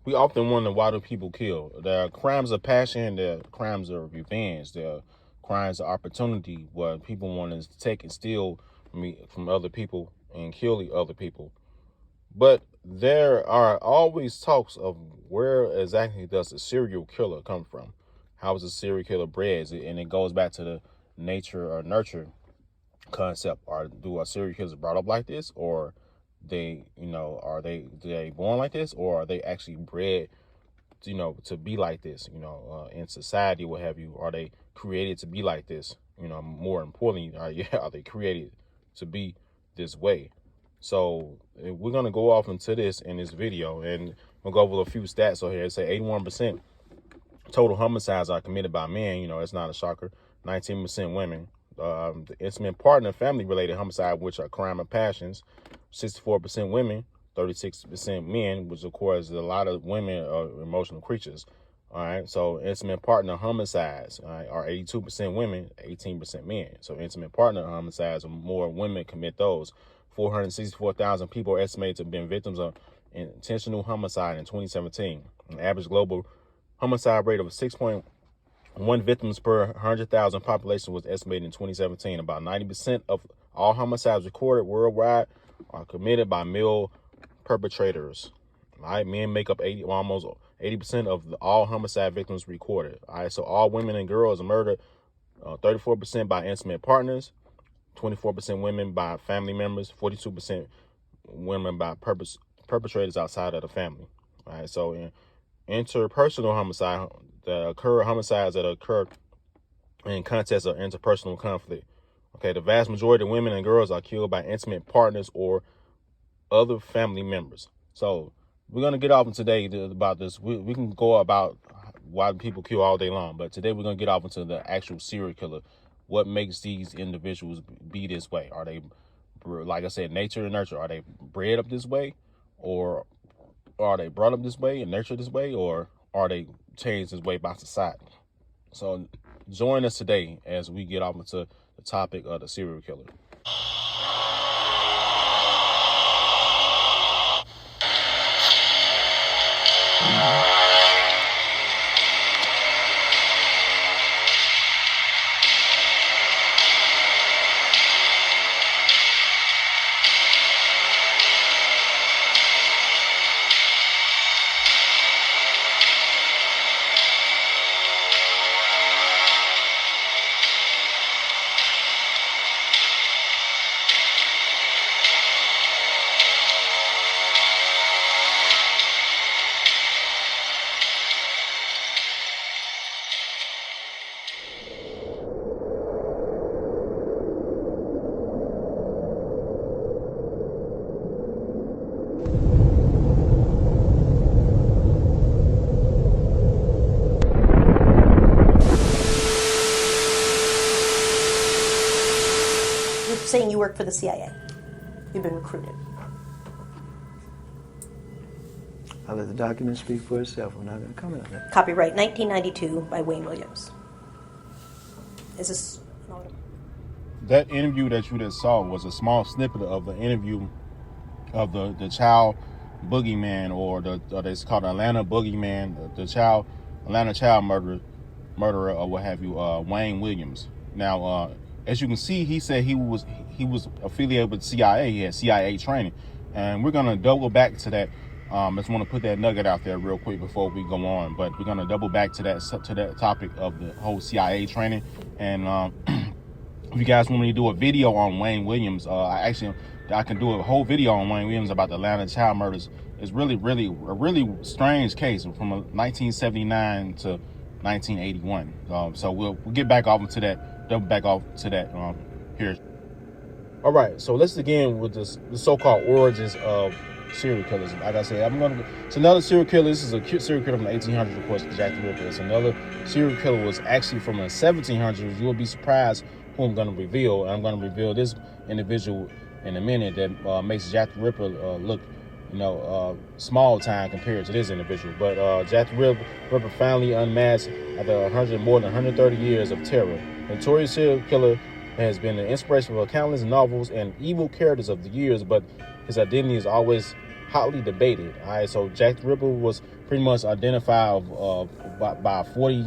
we often wonder, why do people kill? There are crimes of passion, there are crimes of revenge, there are crimes of opportunity where people want to take and steal from other people and kill the other people. But there are always talks of where exactly does a serial killer come from? How is a serial killer bred? And it goes back to the nature or nurture concept. Do our serial killers brought up like this, or are they born like this, or are they actually bred, to be like this, in society, what have you? Are they created to be like this? More importantly, are they created to be this way? So we're going to go off into this in this video, and we'll go over a few stats over here. It say 81% total homicides are committed by men. It's not a shocker. 19% women. The intimate partner, family-related homicide, which are crime of passions, 64% women, 36% men, which of course a lot of women are emotional creatures. All right, so intimate partner homicides, all right, are 82% women, 18% men. So intimate partner homicides, more women commit those. 464,000 people are estimated to have been victims of intentional homicide in 2017. An average global homicide rate of 6.1 victims per 100,000 population was estimated in 2017. About 90% of all homicides recorded worldwide are committed by male perpetrators. All right, men make up almost 80% of all homicide victims recorded. All right, so all women and girls are murdered, 34% by intimate partners, 24% women by family members, 42% women by perpetrators outside of the family. All right, so in interpersonal homicides that occur in context of interpersonal conflict. Okay, the vast majority of women and girls are killed by intimate partners or other family members. So we're going to get off today about this. We can go about why people kill all day long, but today we're going to get off into the actual serial killer. What makes these individuals be this way? Are they, like I said, nature and nurture? Are they bred up this way, or are they brought up this way and nurtured this way, or are they changed this way by society? So join us today as we get off into the topic of the serial killer. Saying you work for the CIA. You've been recruited. I'll let the document speak for itself. I'm not going to comment on that. Copyright 1992 by Wayne Williams. Is this an audio? That interview that you just saw was a small snippet of the interview of the child boogeyman, or it's called Atlanta boogeyman, the Atlanta child murderer, or what have you, Wayne Williams. Now, as you can see, he said he was affiliated with CIA. He had CIA training, and we're gonna double back to that. I just want to put that nugget out there real quick before we go on. But we're gonna double back to that topic of the whole CIA training. And if you guys want me to do a video on Wayne Williams, I can do a whole video on Wayne Williams about the Atlanta child murders. It's really a really strange case from 1979 to 1981. So we'll get back off into that. Double back off to that here. All right, so let's begin with the so-called origins of serial killers. Like I said, it's another serial killer. This is a serial killer from the 1800s, of course, Jack the Ripper. It's another serial killer was actually from the 1700s. You'll be surprised who I'm going to reveal. I'm going to reveal this individual in a minute that makes Jack the Ripper look, small time compared to this individual. But Jack the Ripper finally unmasked after more than 130 years of terror. The notorious serial killer has been the inspiration for countless novels and evil characters of the years, but his identity is always hotly debated. All right, so Jack the Ripper was pretty much identified by 40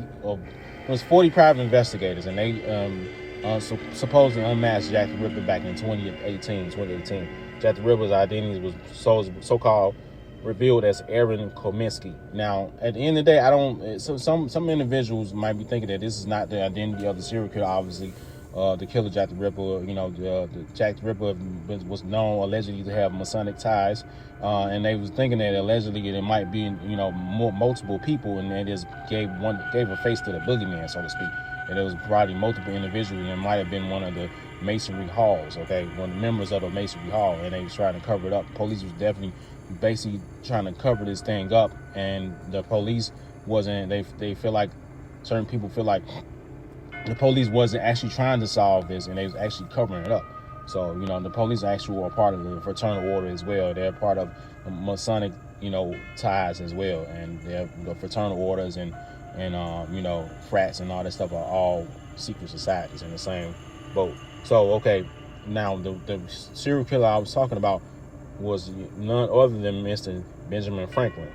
private investigators, and they supposedly unmasked Jack the Ripper back in 2018. Jack the Ripper's identity was so-called revealed as Aaron Kominsky. Now, at the end of the day, I don't. So some individuals might be thinking that this is not the identity of the serial killer. Obviously, the killer Jack the Ripper. The Jack the Ripper was known allegedly to have Masonic ties, and they was thinking that allegedly it might be multiple people, and they just gave a face to the boogeyman, so to speak. And it was probably multiple individuals, and it might have been one of the Masonry halls. Okay, one of the members of the Masonry hall, and they was trying to cover it up. Police was definitely basically trying to cover this thing up, and the police wasn't. They feel like certain people feel like the police wasn't actually trying to solve this, and they was actually covering it up. So the police actually were a part of the fraternal order as well. They're part of the Masonic ties as well, and the fraternal orders and frats and all that stuff are all secret societies in the same boat. So okay, now the serial killer I was talking about was none other than Mr. Benjamin Franklin.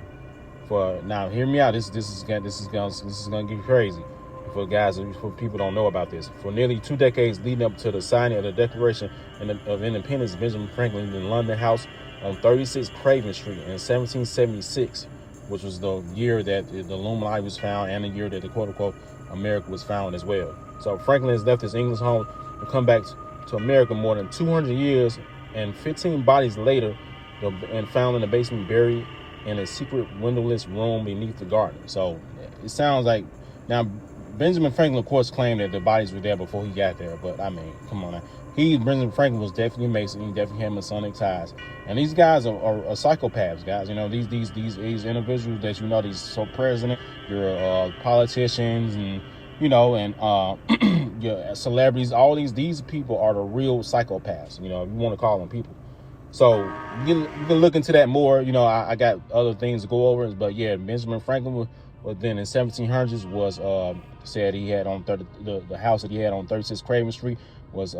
For now, hear me out. This is gonna get crazy for people don't know about this. For nearly 2 decades leading up to the signing of the Declaration of Independence, Benjamin Franklin lived in London house on 36 Craven Street in 1776, which was the year that the Illuminati was found and the year that the quote-unquote America was found as well. So Franklin has left his English home and come back to America more than 200 years, and 15 bodies later, and found in the basement, buried in a secret windowless room beneath the garden. So it sounds like, now Benjamin Franklin, of course, claimed that the bodies were there before he got there, but I mean, come on now. Benjamin Franklin was definitely a Mason. He definitely had Masonic ties, and these guys are psychopaths, guys. These individuals that these president, your politicians, and your celebrities. All these people are the real psychopaths. If you want to call them people. So you can look into that more. I got other things to go over, but yeah, Benjamin Franklin was then in 1700s was said he had on the house that he had on 36 Craven Street was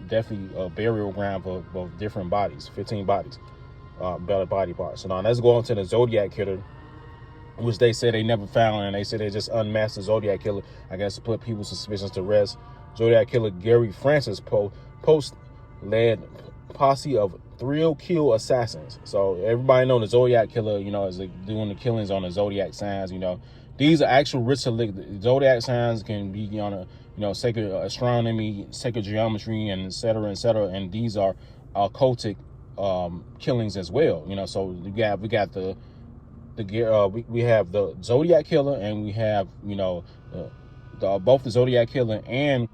definitely a burial ground for different bodies, 15 bodies, body parts. So now let's go on to the Zodiac killer, which they said they never found, and they said they just unmasked the Zodiac killer, I guess, to put people's suspicions to rest. Zodiac killer Gary Francis Post led posse of thrill kill assassins. So everybody know the Zodiac killer, is doing the killings on the Zodiac signs. These are actual ritualistic. Zodiac signs can be on a sacred astronomy, sacred geometry, and et cetera, and these are occultic killings as well. So we have the Zodiac killer, and we have both the Zodiac killer and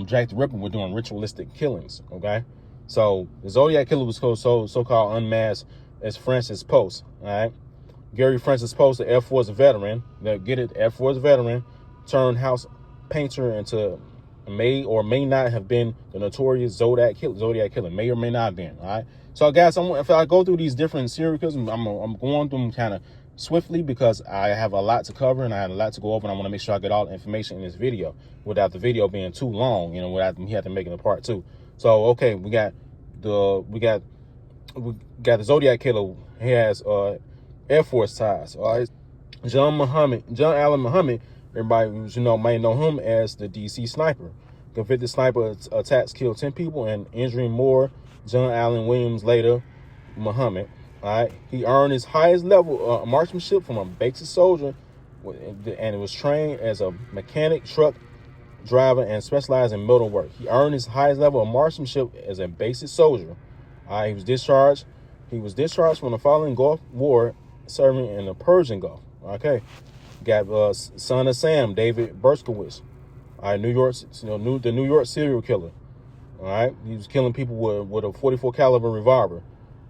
Jack the Ripper were doing ritualistic killings. Okay, so the Zodiac killer was so-called unmasked as Francis Post. All right, Gary Francis Post, the Air Force veteran, Air Force veteran, turned house painter, into may or may not have been the notorious Zodiac killer. May or may not have been. All right. So guys, if I go through these different serial killers, I'm going through them kind of swiftly because I have a lot to cover and I have a lot to go over, and I want to make sure I get all the information in this video without the video being too long, without me having to make it a part 2. So okay, we got the Zodiac killer. He has Air Force ties. All right, John Allen Muhammad. Everybody may know him as the DC sniper. Convicted sniper attacks killed 10 people and injuring more. John Allen Williams, later Muhammad. All right, he earned his highest level marksmanship from a basic soldier, and it was trained as a mechanic, truck driver, and specialized in metal work. He earned his highest level of marksmanship as a basic soldier. All right, he was discharged from the following Gulf War, serving in the Persian Gulf. Okay. Got son of Sam, David Berkowitz. All right, the New York serial killer. All right, he was killing people with a 44 caliber revolver.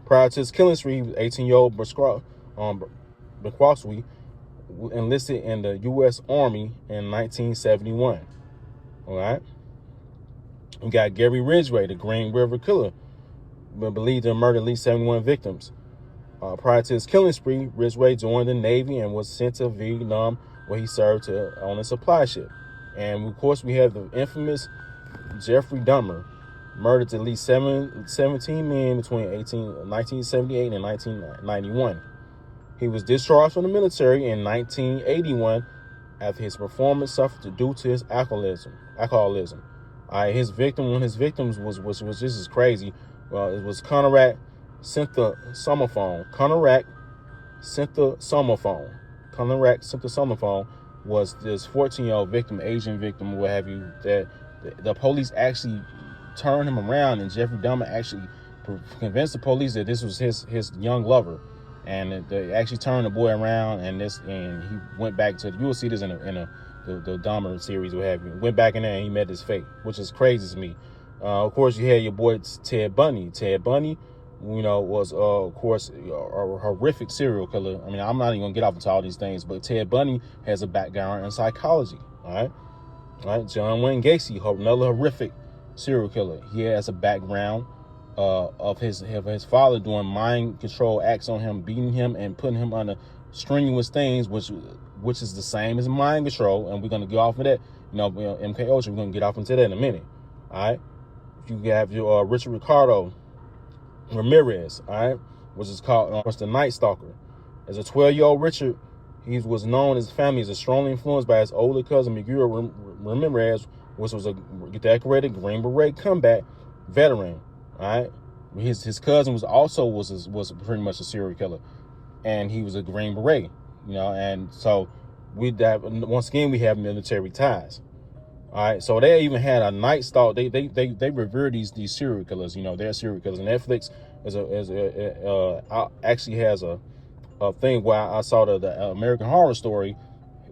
Prior to his killing spree, 18-year-old Berkowitz enlisted in the U.S. Army in 1971. All right, we got Gary Ridgway, the Green River killer, believed to have murdered at least 71 victims. Prior to his killing spree, Ridgway joined the Navy and was sent to Vietnam, where he served on a supply ship. And of course, we have the infamous Jeffrey Dahmer. murdered at least 17 men between 1978 and 1991. He was discharged from the military in 1981 after his performance suffered due to his alcoholism. One of his victims was just as crazy. It was Conrad Syntha-Somerphone. Conrad Syntha-Somerphone was this 14-year-old victim, Asian victim, what have you, that the police actually turned him around, and Jeffrey Dahmer actually convinced the police that this was his young lover, and they actually turned the boy around, and he went back to, you will see this in the Dahmer series, what have you, went back in there and he met his fate, which is crazy to me. Of course, you had your boy Ted Bundy. Ted Bundy, was of course a horrific serial killer. I mean, I'm not even gonna get off into all these things, but Ted Bundy has a background in psychology. All right. John Wayne Gacy, another horrific serial killer. He has a background of his father doing mind control acts on him, beating him and putting him under strenuous things, which is the same as mind control. And we're gonna get off of that. MK Ultra. We're gonna get off into that in a minute. All right. You have your Richard Ricardo Ramirez, all right, which is called the Night Stalker. As a 12-year-old Richard, he was known as family as strongly influenced by his older cousin Miguel Ramirez, which was a decorated Green Beret combat veteran. All right, his cousin was pretty much a serial killer, and he was a Green Beret. And so once again we have military ties. All right, so they even had a Night Stalker. They revere these serial killers. They're serial killers. And Netflix actually has a thing where I saw the American Horror Story.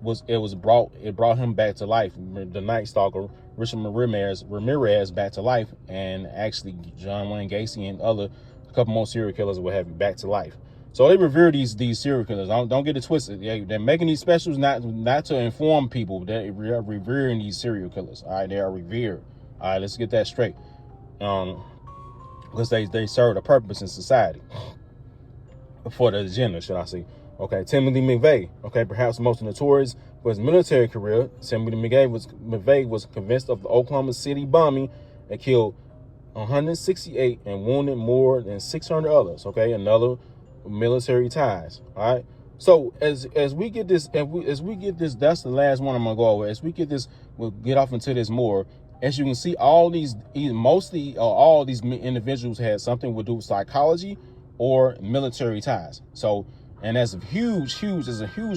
It brought him back to life. The Night Stalker, Richard Ramirez back to life, and actually John Wayne Gacy and a couple more serial killers will have you back to life. So they revere these serial killers. Don't get it twisted. They're making these specials not to inform people. They're revering these serial killers. All right, they are revered. All right, let's get that straight. Because they serve a purpose in society for the agenda, should I say? Okay, Timothy McVeigh. Okay, perhaps most notorious for his military career. Timothy McVeigh was convinced of the Oklahoma City bombing and killed 168 and wounded more than 600 others. Okay, another military ties. All right, so as we get this, that's the last one I'm gonna go over. As we get this, we'll get off into this more. As you can see, all these individuals had something to do with psychology or military ties. So, and that's a huge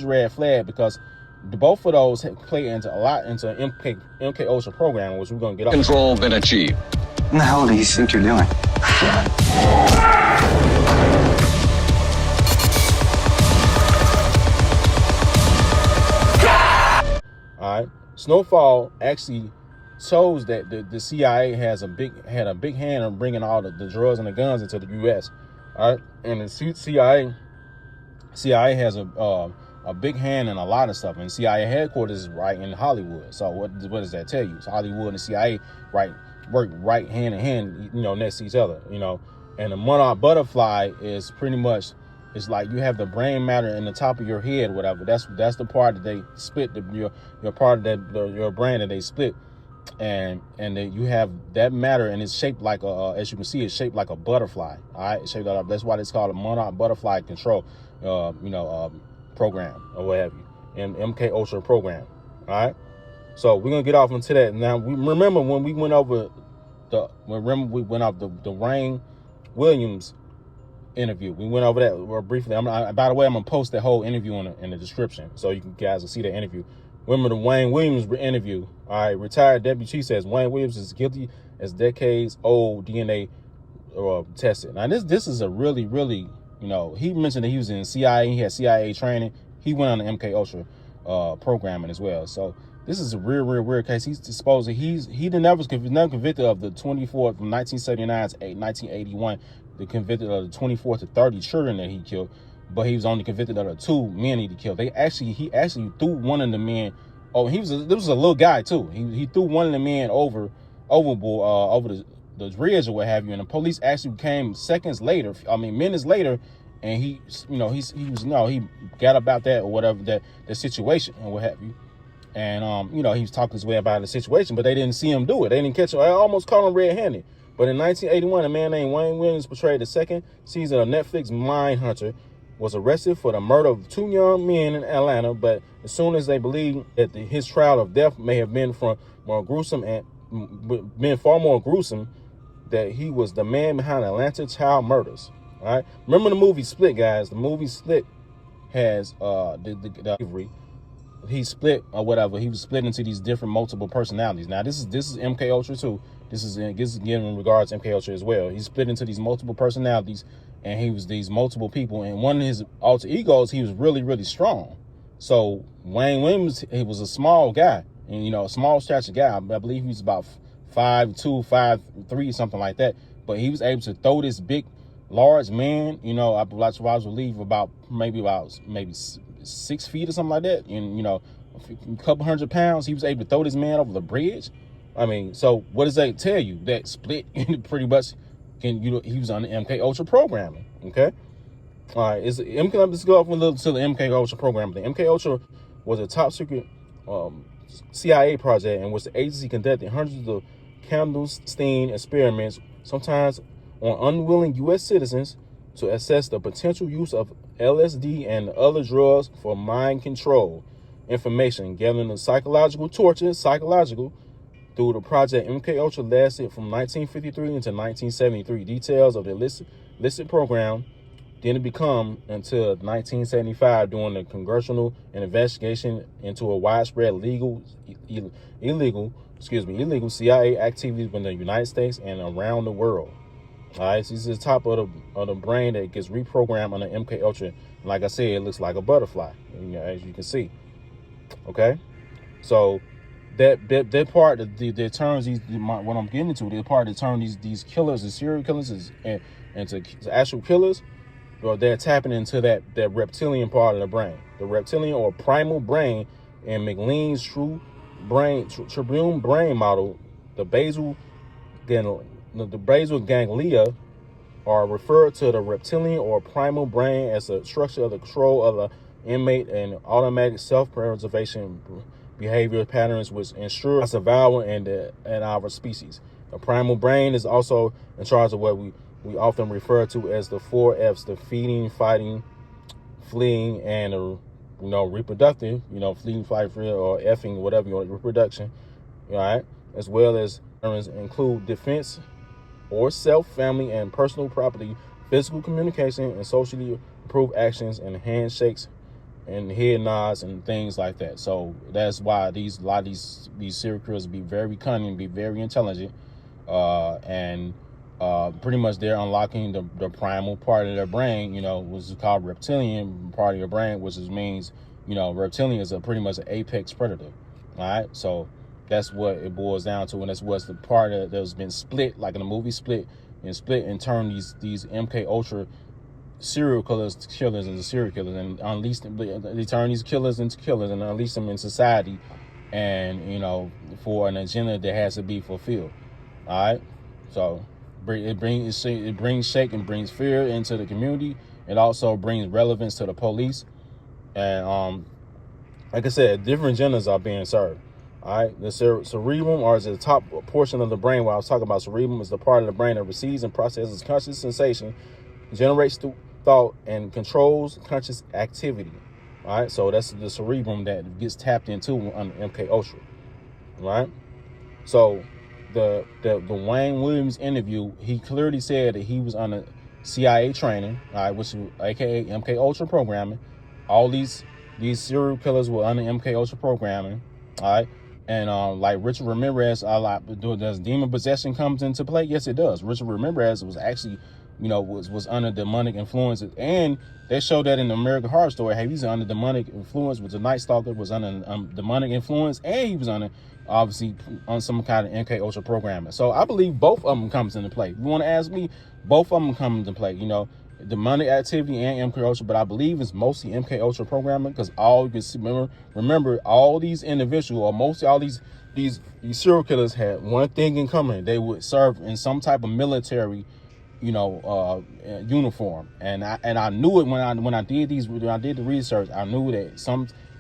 red flag, because both of those play into MK Ultra program, which we're gonna get off. Control been achieved. What the hell do you think you're doing? All right, Snowfall actually shows that the CIA had a big hand in bringing all the drugs and the guns into the U.S. All right, and the CIA has a big hand in a lot of stuff. And CIA headquarters is right in Hollywood. So what does that tell you? It's Hollywood and the CIA work right hand in hand, next to each other. And the monarch butterfly is pretty much, it's like you have the brain matter in the top of your head, whatever. That's the part that they split, your part of your brain that they split, and then you have that matter, and it's shaped like as you can see, it's shaped like a butterfly. All right, it's shaped like, that's why it's called a monarch butterfly control, program or what have you, and MK Ultra program. All right, so we're gonna get off into that now. We remember when we went over the Rain Williams interview. We went over that briefly. By the way, I'm gonna post that whole interview in the description, so you guys will see that interview. Remember the Wayne Williams interview. All right, retired deputy chief says Wayne Williams is guilty as decades old DNA tested. Now this is a really, he mentioned that he was in CIA. He had CIA training. He went on the MK Ultra programming as well. So this is a real weird case. He's supposed he never was convicted of the 24 from 1979 to 1981. The convicted of the 24 to 30 children that he killed, but he was only convicted of the 2 men he killed. He actually threw one of the men. Oh, this was a little guy too. He threw one of the men overboard over the bridge or what have you. And the police actually came minutes later, and he got about that or whatever, that situation and what have you. And he was talking his way about the situation, but they didn't see him do it. They didn't catch him. I almost caught him red-handed. But in 1981, a man named Wayne Williams, portrayed the second season of Netflix Mindhunter, was arrested for the murder of 2 young men in Atlanta. But as soon as they believed that his trial of death may have been far more gruesome, that he was the man behind Atlanta child murders. All right. Remember the movie Split, guys? The movie Split has the he split or whatever. He was split into these different multiple personalities. Now this is MK Ultra too. This is again in regards to MK Ultra as well. He split into these multiple personalities, and he was these multiple people. And one of his alter egos, he was really, really strong. So Wayne Williams, he was a small guy, and a small stature guy. I believe he was about 5'2", 5'3", something like that. But he was able to throw this big, large man. I believe about maybe 6 feet or something like that. And a couple hundred pounds. He was able to throw this man over the bridge. I mean, so what does that tell you? That Split pretty much he was on the MK Ultra programming. Okay. All right. Let's go off a little to the MK Ultra program. The MK Ultra was a top secret CIA project in which the agency conducted hundreds of clandestine experiments, sometimes on unwilling U.S. citizens, to assess the potential use of LSD and other drugs for mind control information, gathering the psychological torture, through the project. MK Ultra lasted from 1953 into 1973. Details of the illicit program didn't become until 1975 during the congressional investigation into a widespread illegal CIA activities in the United States and around the world. All right, so this is the top of the brain that gets reprogrammed on the MK Ultra. Like I said, it looks like a butterfly, as you can see. Okay, so that part that turns what I'm getting into, the part that turns these killers and serial killers into actual killers, or they're tapping into that reptilian part of the brain, the reptilian or primal brain. In McLean's tribune brain model, the basal ganglia are referred to the reptilian or primal brain as a structure of the control of the inmate and automatic self-preservation behavior patterns which ensure survival in our species. The primal brain is also in charge of what we often refer to as the 4 F's: the feeding, fighting, fleeing, and reproductive. Fleeing, fight, free, or effing, whatever you want, reproduction. All right, as well as include defense or self, family, and personal property, physical communication, and socially approved actions, and handshakes and head nods and things like that. So that's why a lot of these serial killers be very cunning, be very intelligent, and pretty much they're unlocking the primal part of their brain, which is called reptilian part of your brain, which means reptilian is pretty much an apex predator. All right, so that's what it boils down to, and that's what's the part that's been split, like in the movie Split, and turn these MK Ultra serial killers into serial killers, and unleash them. They turn these killers into killers and unleash them in society, and for an agenda that has to be fulfilled. All right, so it brings shake and brings fear into the community. It also brings relevance to the police, and like I said, different agendas are being served. All right, the cerebrum, or is the top portion of the brain. What I was talking about, cerebrum is the part of the brain that receives and processes conscious sensation, generates thought, and controls conscious activity. All right, so that's the cerebrum that gets tapped into on MK Ultra. All right, so the Wayne Williams interview, he clearly said that he was on a CIA training, all right, which is aka MK Ultra programming. All these serial killers were under MK Ultra programming. All right. And like Richard Ramirez, does demon possession comes into play? Yes, it does. Richard Ramirez was actually, was under demonic influences, and they showed that in the American Horror Story. Hey, he's under demonic influence. With the Night Stalker was under demonic influence, and he was obviously on some kind of MK Ultra programming. So I believe both of them comes into play. If you want to ask me, both of them come into play. Demonic activity and MK Ultra, but I believe it's mostly MK Ultra programming, because all you can see, remember all these individuals, or mostly all these serial killers had one thing in common: they would serve in some type of military, uniform. And I knew it when I did the research. I knew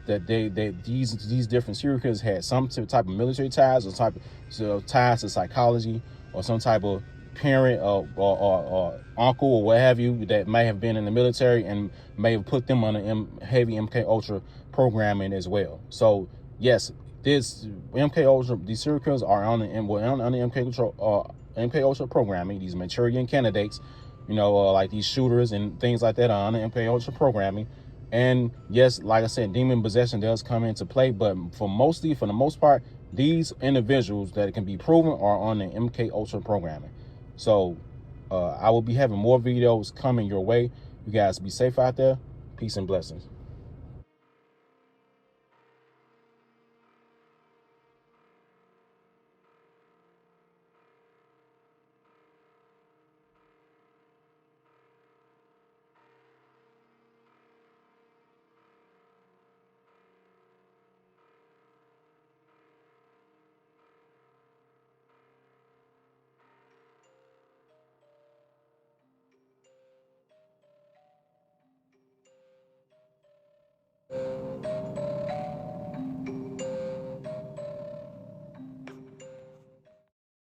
that these different serial killers had some type of military ties, or ties to psychology, or some type of parent or uncle or what have you that may have been in the military and may have put them on a heavy MK Ultra programming as well. So yes, this MK Ultra, these serial killers are on the MK Ultra programming. These Manchurian candidates, like these shooters and things like that are on the MK Ultra programming. And yes, like I said, demon possession does come into play, but for the most part, these individuals that can be proven are on the MK Ultra programming. So I will be having more videos coming your way. You guys be safe out there. Peace and blessings.